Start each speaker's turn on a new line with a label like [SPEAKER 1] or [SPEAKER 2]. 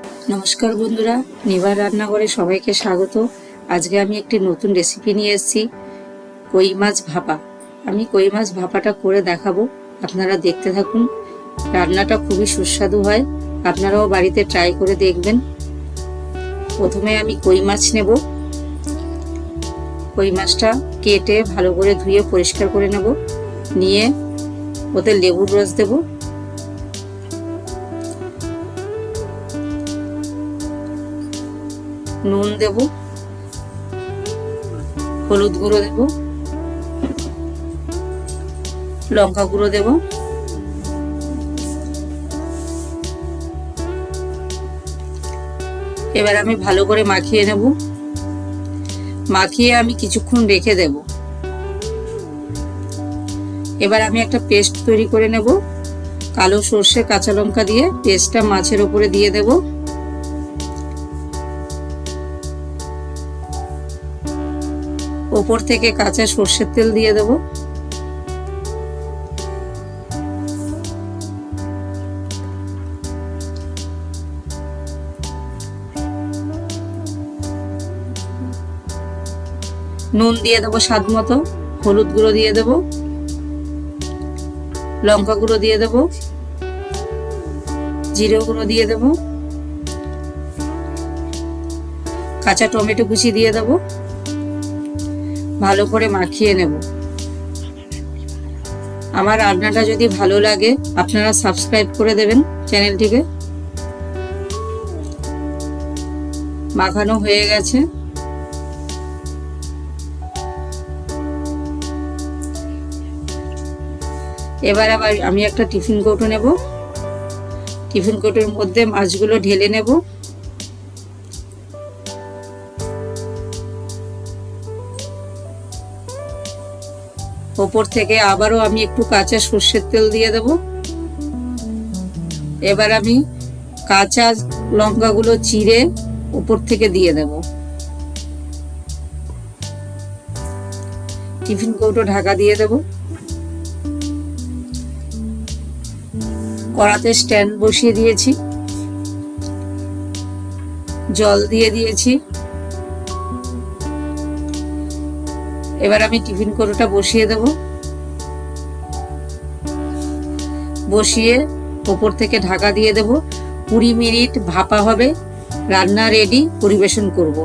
[SPEAKER 1] নমস্কার বন্ধুরা, নিবার রান্নাঘরে সবাইকে স্বাগত। আজকে আমি একটি নতুন রেসিপি নিয়ে এসেছি, কই মাছ ভাপা। আমি কই মাছ ভাপাটা করে দেখাবো, আপনারা দেখতে থাকুন। রান্নাটা খুবই সুস্বাদু হয়, আপনারাও বাড়িতে ট্রাই করে দেখবেন। প্রথমে আমি কই মাছ নেব। কই মাছটা কেটে ভালো করে ধুয়ে পরিষ্কার করে নেব, নিয়ে ওতে লেবুর রস দেব, নুন দেব, হলুদ গুঁড়ো দেব, লঙ্কা গুঁড়ো দেব, এবার আমি ভালো করে মাখিয়ে নেব। মাখিয়ে আমি কিছুক্ষণ রেখে দেব। এবার আমি একটা পেস্ট তৈরি করে নেব। কালো সর্ষে কাঁচা লঙ্কা দিয়ে পেস্টটা মাছের উপরে দিয়ে দেব। ওপর থেকে কাঁচা সর্ষের তেল দিয়ে দেব। নুন দিয়ে দেবো স্বাদ মতো, হলুদ গুঁড়ো দিয়ে দেব, লঙ্কা গুঁড়ো দিয়ে দেব, জিরে গুঁড়ো দিয়ে দেব, কাঁচা টমেটো কুচি দিয়ে দেব। ভালো করে মাখিয়ে নেব। আমার রান্নাটা যদি ভালো লাগে আপনারা সাবস্ক্রাইব করে দেবেন চ্যানেলটিকে। মাখানো হয়ে গেছে। এবার আবার আমি একটা টিফিন কৌটো নেব। টিফিন কৌটোর মধ্যে মাছগুলো ঢেলে নেব। ওপর থেকে আবারও আমি একটু কাঁচা সর্ষের তেল দিয়ে দেব। এবার আমি কাঁচা লঙ্কাগুলো চিড়ে ওপর থেকে দিয়ে দেব। টিফিন কৌটো ঢাকা দিয়ে দেব। কড়াতে স্ট্যান্ড বসিয়ে দিয়েছি, জল দিয়ে দিয়েছি। এবার আমি টিফিন কৌটোটা বসিয়ে দেব। বসিয়ে ওপর থেকে ঢাকা দিয়ে দেব। 20 মিনিট ভাপা হবে। রান্না রেডি, পরিবেশন করব।